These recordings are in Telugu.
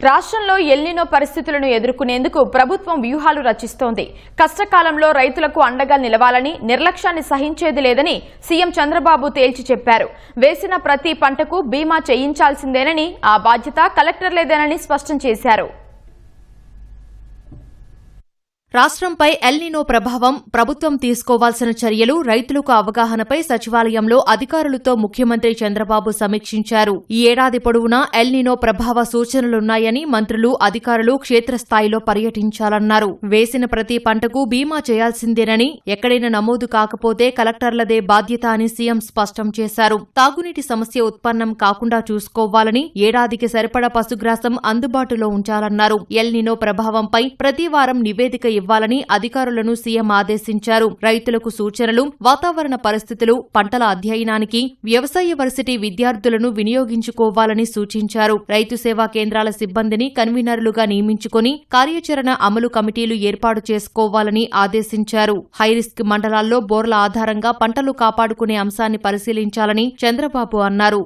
రాష్ట్రంలో ఎల్నినో పరిస్థితులను ఎదుర్కొనేందుకు ప్రభుత్వం వ్యూహాలు రచిస్తోంది. కష్టకాలంలో రైతులకు అండగా నిలవాలని, నిర్లక్ష్యాన్ని సహించేది లేదని సీఎం చంద్రబాబు తేల్చి చెప్పారు. వేసిన ప్రతి పంటకు బీమా చేయించాల్సిందేనని, ఆ బాధ్యత కలెక్టర్లేదేనని స్పష్టం చేశారు. రాష్ట్రంపై ఎల్నినో ప్రభావం, ప్రభుత్వం తీసుకోవాల్సిన చర్యలు, రైతులకు అవగాహనపై సచివాలయంలో అధికారులతో ముఖ్యమంత్రి చంద్రబాబు సమీక్షించారు. ఈ ఏడాది పొడవునా ఎల్నినో ప్రభావ సూచనలున్నాయని మంత్రులు, అధికారులు క్షేత్రస్థాయిలో పర్యటించాలన్నారు. వేసిన ప్రతి పంటకు బీమా చేయాల్సిందేనని, ఎక్కడైనా నమోదు కాకపోతే కలెక్టర్లదే బాధ్యత అని సీఎం స్పష్టం చేశారు. తాగునీటి సమస్య ఉత్పన్నం కాకుండా చూసుకోవాలని, ఏడాదికి సరిపడా పశుగ్రాసం అందుబాటులో ఉంచాలన్నారు. ఎల్నినో ప్రభావంపై ప్రతి వారం నివేదిక ఇవ్వాలని అధికారులను సీఎం ఆదేశించారు. రైతులకు సూచనలు, వాతావరణ పరిస్థితులు, పంటల అధ్యయనానికి వ్యవసాయ వర్సిటీ విద్యార్థులను వినియోగించుకోవాలని సూచించారు. రైతు సేవా కేంద్రాల సిబ్బందిని కన్వీనర్లుగా నియమించుకుని కార్యాచరణ అమలు కమిటీలు ఏర్పాటు చేసుకోవాలని ఆదేశించారు. హైరిస్క్ మండలాల్లో బోర్ల ఆధారంగా పంటలు కాపాడుకునే అంశాన్ని పరిశీలించాలని చంద్రబాబు అన్నారు.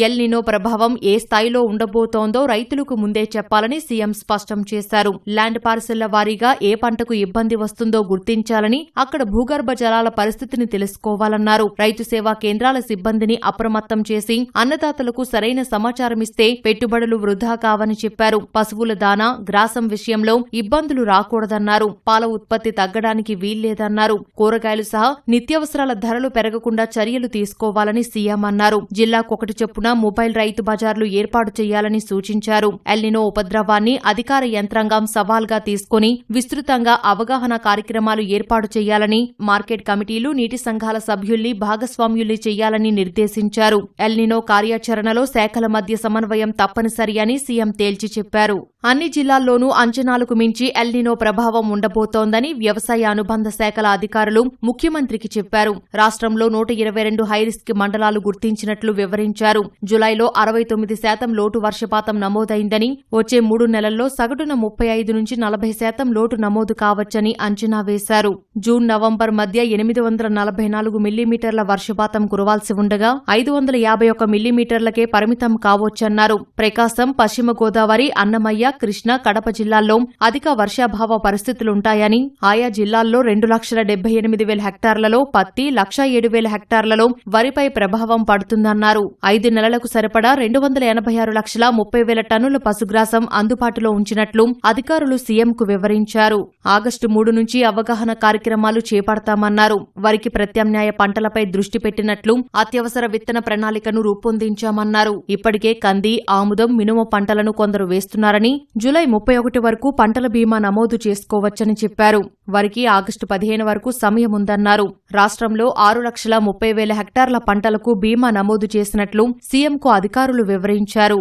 ఎల్నినో ప్రభావం ఏ స్థాయిలో ఉండబోతోందో రైతులకు ముందే చెప్పాలని సీఎం స్పష్టం చేశారు. ల్యాండ్ పార్సెళ్ల వారీగా ఏ పంటకు ఇబ్బంది వస్తుందో గుర్తించాలని, అక్కడ భూగర్భ జలాల పరిస్థితిని తెలుసుకోవాలన్నారు. రైతు సేవా కేంద్రాల సిబ్బందిని అప్రమత్తం చేసి అన్నదాతలకు సరైన సమాచారమిస్తే పెట్టుబడులు వృధా కావని చెప్పారు. పశువుల దానా, గ్రాసం విషయంలో ఇబ్బందులు రాకూడదన్నారు. పాల ఉత్పత్తి తగ్గడానికి వీల్లేదన్నారు. కూరగాయలు సహా నిత్యావసరాల ధరలు పెరగకుండా చర్యలు తీసుకోవాలని సీఎం అన్నారు. జిల్లాకొకటి చొప్పున మొబైల్ రైతు బజార్లు ఏర్పాటు చేయాలని సూచించారు. ఎల్నినో ఉపద్రవాన్ని అధికార యంత్రాంగం సవాల్గా తీసుకుని విస్తృతంగా అవగాహన కార్యక్రమాలు ఏర్పాటు చేయాలని, మార్కెట్ కమిటీలు, నీటి సంఘాల సభ్యుల్ని భాగస్వామ్యుల్ని చేయాలని నిర్దేశించారు. ఎల్నినో కార్యాచరణలో శాఖల మధ్య సమన్వయం తప్పనిసరి అని సీఎం తేల్చి చెప్పారు. అన్ని జిల్లాల్లోనూ అంచనాలకు మించి ఎల్నినో ప్రభావం ఉండబోతోందని వ్యవసాయ అనుబంధ శాఖల అధికారులు ముఖ్యమంత్రికి చెప్పారు. రాష్ట్రంలో 122 హైరిస్క్ మండలాలు గుర్తించినట్లు వివరించారు. జులైలో 69% లోటు వర్షపాతం నమోదైందని, వచ్చే 3 నెలల్లో సగటున 35 నుంచి 40% లోటు నమోదు కావచ్చని అంచనా వేశారు. జూన్, నవంబర్ మధ్య 844 మిల్లీమీటర్ల వర్షపాతం కురవాల్సి ఉండగా 551 మిల్లీమీటర్లకే పరిమితం కావచ్చన్నారు. ప్రకాశం, పశ్చిమ గోదావరి, అన్నమయ్య, కృష్ణా, కడప జిల్లాల్లో అధిక వర్షాభావ పరిస్థితులుంటాయని, ఆయా జిల్లాల్లో 2,78,000 హెక్టార్లలో పత్తి, 1,07,000 హెక్టార్లలో వరిపై ప్రభావం పడుతుందన్నారు. 5 నెలలకు సరిపడా 286,30,000 టన్నుల పశుగ్రాసం అందుబాటులో ఉంచినట్లు అధికారులు సీఎంకు వివరించారు. ఆగస్టు 3 నుంచి అవగాహన కార్యక్రమాలు చేపడతామన్నారు. వరికి ప్రత్యామ్నాయ పంటలపై దృష్టి పెట్టినట్లు అత్యవసర విత్తన ప్రణాళికను రూపొందించామన్నారు. ఇప్పటికే కంది, ఆముదం, మినుము పంటలను కొందరు వేస్తున్నారని, జులై 31 వరకు పంటల బీమా నమోదు చేసుకోవచ్చని చెప్పారు. వరికి ఆగస్టు 15 వరకు సమయముందన్నారు. రాష్ట్రంలో 6,30,000 హెక్టార్ల పంటలకు బీమా నమోదు చేసినట్లు సీఎంకు అధికారులు వివరించారు.